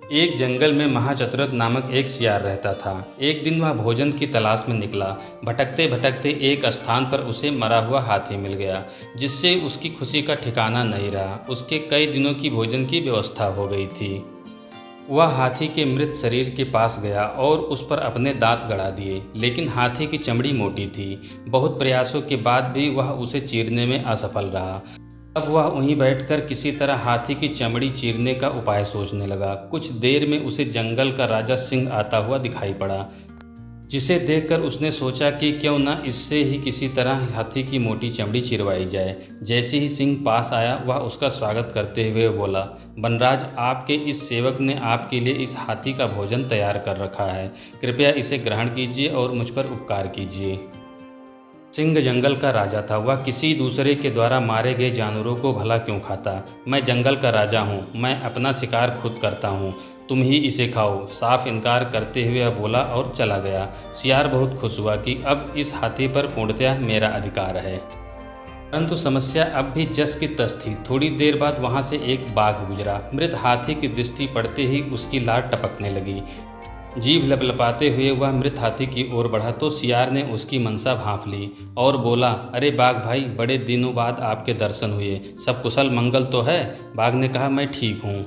एक जंगल में महाचतुरथ नामक एक सियार रहता था। एक दिन वह भोजन की तलाश में निकला। भटकते भटकते एक स्थान पर उसे मरा हुआ हाथी मिल गया, जिससे उसकी खुशी का ठिकाना नहीं रहा। उसके कई दिनों की भोजन की व्यवस्था हो गई थी। वह हाथी के मृत शरीर के पास गया और उस पर अपने दांत गड़ा दिए, लेकिन हाथी की चमड़ी मोटी थी। बहुत प्रयासों के बाद भी वह उसे चीरने में असफल रहा। अब वह वहीं बैठकर किसी तरह हाथी की चमड़ी चीरने का उपाय सोचने लगा। कुछ देर में उसे जंगल का राजा सिंह आता हुआ दिखाई पड़ा, जिसे देखकर उसने सोचा कि क्यों न इससे ही किसी तरह हाथी की मोटी चमड़ी चिरवाई जाए। जैसे ही सिंह पास आया, वह उसका स्वागत करते हुए बोला, वनराज, आपके इस सेवक ने आपके लिए इस हाथी का भोजन तैयार कर रखा है। कृपया इसे ग्रहण कीजिए और मुझ पर उपकार कीजिए। सिंह जंगल का राजा था। वह किसी दूसरे के द्वारा मारे गए जानवरों को भला क्यों खाता। मैं जंगल का राजा हूँ, मैं अपना शिकार खुद करता हूँ, तुम ही इसे खाओ। साफ इनकार करते हुए वह बोला और चला गया। सियार बहुत खुश हुआ कि अब इस हाथी पर पूर्णतया मेरा अधिकार है। परंतु समस्या अब भी जस की तस थी। थोड़ी देर बाद वहाँ से एक बाघ गुजरा। मृत हाथी की दृष्टि पड़ते ही उसकी लार टपकने लगी। जीभ लपलपाते हुए वह मृत हाथी की ओर बढ़ा तो सियार ने उसकी मनसा भांप ली और बोला, अरे बाघ भाई, बड़े दिनों बाद आपके दर्शन हुए, सब कुशल मंगल तो है। बाघ ने कहा, मैं ठीक हूँ,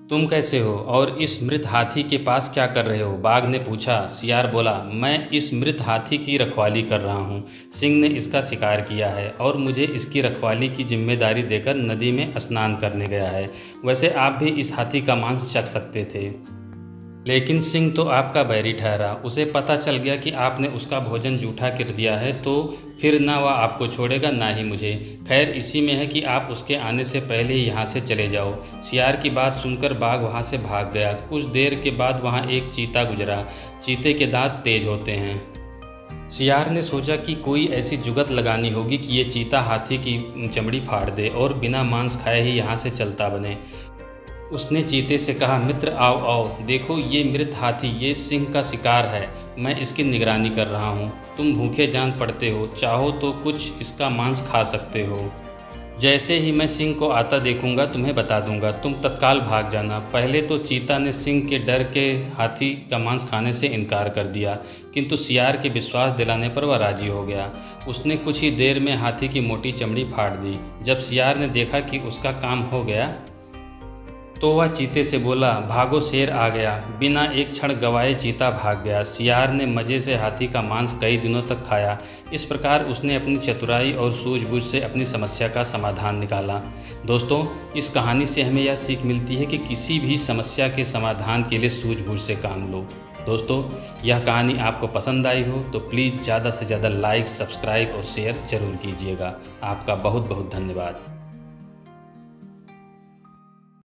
तुम कैसे हो और इस मृत हाथी के पास क्या कर रहे हो? बाघ ने पूछा। सियार बोला, मैं इस मृत हाथी की रखवाली कर रहा हूँ। सिंह ने इसका शिकार किया है और मुझे इसकी रखवाली की जिम्मेदारी देकर नदी में स्नान करने गया है। वैसे आप भी इस हाथी का मांस चख सकते थे, लेकिन सिंह तो आपका बैरी ठहरा। उसे पता चल गया कि आपने उसका भोजन जूठा कर दिया है, तो फिर ना वह आपको छोड़ेगा ना ही मुझे। खैर, इसी में है कि आप उसके आने से पहले ही यहाँ से चले जाओ। सियार की बात सुनकर बाघ वहाँ से भाग गया। कुछ देर के बाद वहाँ एक चीता गुजरा। चीते के दांत तेज होते हैं। सियार ने सोचा कि कोई ऐसी जुगत लगानी होगी कि ये चीता हाथी की चमड़ी फाड़ दे और बिना मांस खाए ही यहाँ से चलता बने। उसने चीते से कहा, मित्र आओ आओ, देखो ये मृत हाथी, ये सिंह का शिकार है। मैं इसकी निगरानी कर रहा हूँ। तुम भूखे जान पड़ते हो, चाहो तो कुछ इसका मांस खा सकते हो। जैसे ही मैं सिंह को आता देखूंगा तुम्हें बता दूंगा, तुम तत्काल भाग जाना। पहले तो चीता ने सिंह के डर के हाथी का मांस खाने से इनकार कर दिया, किंतु सियार के विश्वास दिलाने पर वह राजी हो गया। उसने कुछ ही देर में हाथी की मोटी चमड़ी फाड़ दी। जब सियार ने देखा कि उसका काम हो गया तो वह चीते से बोला, भागो, शेर आ गया। बिना एक क्षण गवाए चीता भाग गया। सियार ने मज़े से हाथी का मांस कई दिनों तक खाया। इस प्रकार उसने अपनी चतुराई और सूझबूझ से अपनी समस्या का समाधान निकाला। दोस्तों, इस कहानी से हमें यह सीख मिलती है कि किसी भी समस्या के समाधान के लिए सूझबूझ से काम लो। दोस्तों, यह कहानी आपको पसंद आई हो तो प्लीज़ ज़्यादा से ज़्यादा लाइक, सब्सक्राइब और शेयर ज़रूर कीजिएगा। आपका बहुत बहुत धन्यवाद।